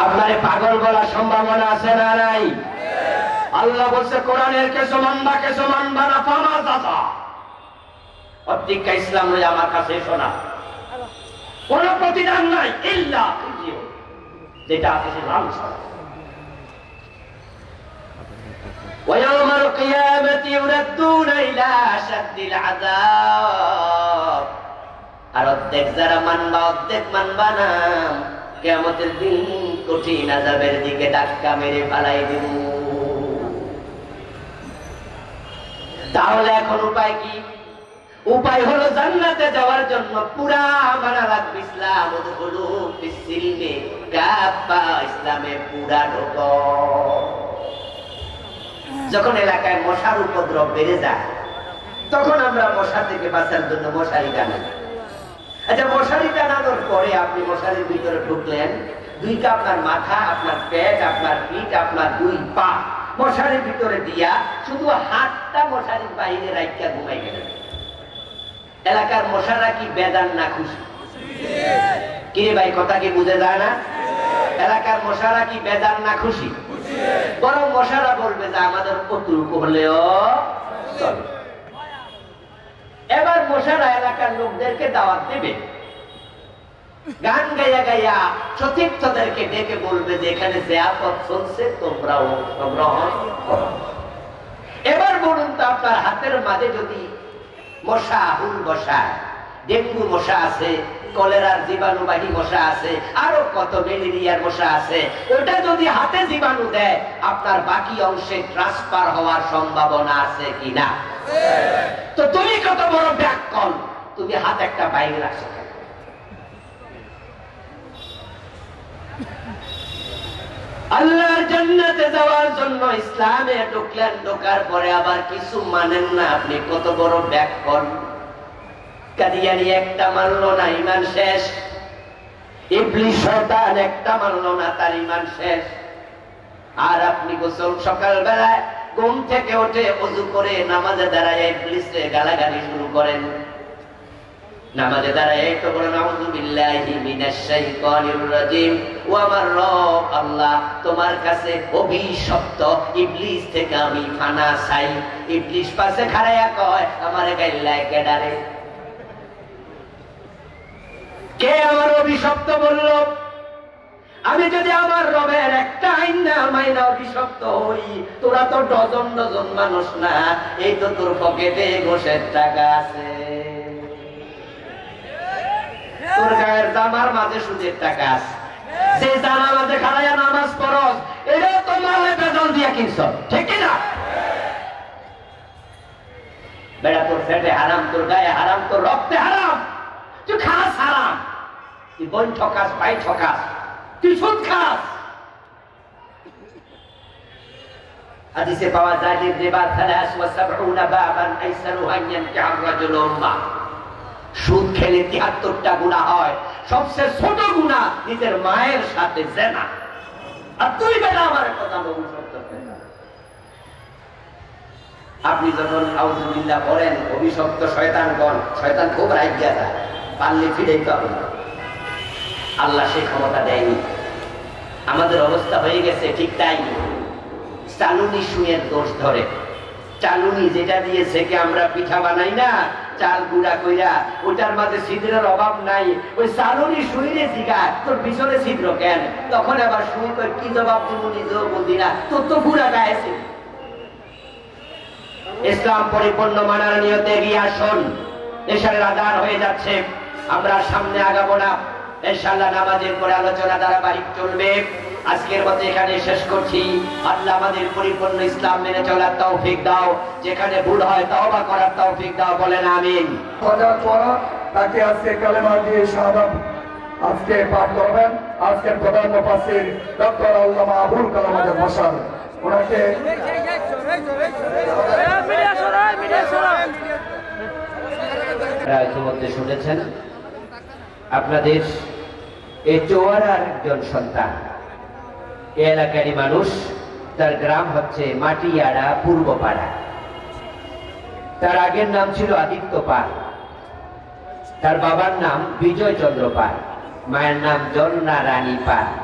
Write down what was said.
আপনারে পাগল বলার সম্ভাবনা আছে না নাই? আল্লাহ বলছে কোরআনের কেসো মানবা না ফামা দাদা অতিকা ইসলাম লই আমার কাছে এসো না, কোন প্রতিদান নাই ইল্লা যেটা আছে সে লাঞ্ছনা। ওয়ায়াউমাল কিয়ামাতি ইউরাদ্দুনা ইলা আশাদ্দিল আযাব। আর অর্ধেক যারা মানবা অর্ধেক মানবা না, কিয়ামতের দিন কঠিন আযাবের দিকে ধাক্কা মেরে ফেলাই দিব। তাহলে এখন উপায় কি? উপায় হলো জান্নাতে যাওয়ার জন্য পুরা মানা লাগবে ইসলাম। উদখুলু ফিস-সিলমি কাফা, ইসলামে পুরা ঢোকো। যখন এলাকায় মশার উপদ্রব বেড়ে যায়, তখন আমরা মশা থেকে বাঁচার জন্য মশারি টানাই। আচ্ছা, মশারি টানানোর পরে আপনি মশারির ভিতরে ঢুকলেন, দুই কা আপনার মাথা, আপনার পেট, আপনার পিঠ, আপনার দুই পা মশারির ভিতরে দিয়া শুধু হাতটা মশারির বাইরে রাইখা ঘুমাই গেলেন। এলাকার মশারা কি বেজান না খুশি? কি ভাই, কথা কি বুঝে যায় না? এলাকার মশারা কি বেজান না খুশি? বরং মশারা বলবে যে আমাদের কতটুকু হলেও চলে। এবার মশারা এলাকার লোকদেরকে দাওয়াত দেবে, গান গাইয়া গাইয়া সতীর্থদেরকে ডেকে বলবে যে এখানে জিয়াফত চলছে, তোমরা অংশগ্রহণ করো। এবার বলুন তো, আপনার হাতের মাঝে যদি মশা হুল বসায়, ডেঙ্গু মশা আছে, কলেরার জীবাণুবাহী মশা আছে, আরো কত ম্যালেরিয়ার মশা আছে, ওটা যদি হাতে জীবাণু দেয়, আপনার বাকি অংশে ট্রান্সফার হওয়ার সম্ভাবনা আছে কিনা? তো তুমি কত বড় ব্যাককল, তুমি হাত একটা বাইরে রাখছো। আল্লাহর জান্নাতে যাওয়ার জন্য ইসলামে ঢুকলেন, ঢোকার পরে আবার কিছু মানেন না, আপনি কত বড় ব্যাককল। কাদিয়ানি একটা মানলো না, ঈমান শেষ। ইবলিস শয়তান একটা মানলো না, তার ঈমান শেষ। আর আপনি গোসল সকাল বেলায় ঘুম থেকে উঠে ওযু করে নামাজে দাঁড়ায় ইবলিসে গালাগালি শুরু করেন। নামাজে দাঁড়ায় তো বলেন আউযু বিল্লাহি মিনাশ শাইতানির রাজিম, ও আমার রব আল্লাহ, তোমার কাছে অভিশপ্ত ইবলিস থেকে আমি ফানা চাই। ইবলিস পাশে খাড়াইয়া কয়, আমারে গাইল্লায় কেডারে? কে আমার অভিশপ্ত বলল? আমি যদি আমার রবের একটা আইন না মাইনা অভিশপ্ত হই, তোরা তো ডজন ডজন মানুষ না, এই তো তোর পকেটে ঘোষের টাকা আছে, তোর গায়ের জামার মাঝে সুদের টাকা আছে, যে জামার মাঝে খাড়াইয়া নামাজ পড়স, এটা তো মালে বেতন দিয়া কিনছ, ঠিক না? বেড়া তোর পেটে হারাম, তোর গায়ে হারাম, তোর রক্তে হারাম, তুই খাস হারাম, তুই বোন ঠকাস, ভাই ঠকাস, তুই সুদ খাস। হাদিসে পাওয়া যায় যে রিবা 73 বাবান আইসারুহা ইয়ানকিহু রাজুলু উম্মাহ। সুদ খেলে 73টা গুনাহ হয়, সবচেয়ে ছোট গুনাহ নিজের মায়ের সাথে জিনা। আর তুই বেটা আমার কথা বলুন, আপনি যখন আউযু বিল্লাহ পড়েন, অভিশপ্ত শয়তানগণ, শয়তান খুব রাগিয়া যায়, পারলে ফিরাইতে হবে না। আল্লাহ সেই ক্ষমতা দেয়নি। আমাদের অবস্থা হয়ে গেছে ঠিক তাই। চালুনি সুয়ের দোষ ধরে, চালুনি যেটা দিয়ে সেকে আমরা পিঠা বানাই না, চাল গুঁড়া কইরা, ওটার মাঝে ছিদ্রের অভাব নাই, ওই চালুনি সুইরে জিগায় তোর পিছনে ছিদ্র কেন? তখন আবার সুই কই কি জবাব দিব নিজেও বুঝি না, তোর তো পুরা গায়েছে। ইসলাম পরিপূর্ণ মানার নিয়তে এগিয়ে আসুন। এশারের আযান হয়ে যাচ্ছে, আমরা সামনে আগাবো না, ইনশাআল্লাহ নামাজের পরে আলোচনা ধারাবাহিক চলবে। আজকের মতো এখানে শেষ করছি। আল্লাহ আমাদের পরিপূর্ণ ইসলাম মেনে চলার তৌফিক দাও, যেখানে ভুল হয় তওবা করার তৌফিক দাও, বলেন আমিন। তাকে আজকে কালেমা দিয়ে শাহাদাত আজকে পাঠ করবেন আজকের প্রধান মুফাসসির ডক্টর আল্লামা আবুল কালাম আজাদ ভাষণ। ওনাকে ইতিমধ্যে শুনেছেন আপনাদের এই চৌয়ারার একজন সন্তান, এই এলাকারই মানুষ, তার গ্রাম হচ্ছে মাটিয়াড়া পূর্বপাড়া। তার আগের নাম ছিল আদিত্য পাল, তার বাবার নাম বিজয় চন্দ্র পাল, মায়ের নাম জন্না রানী পাল।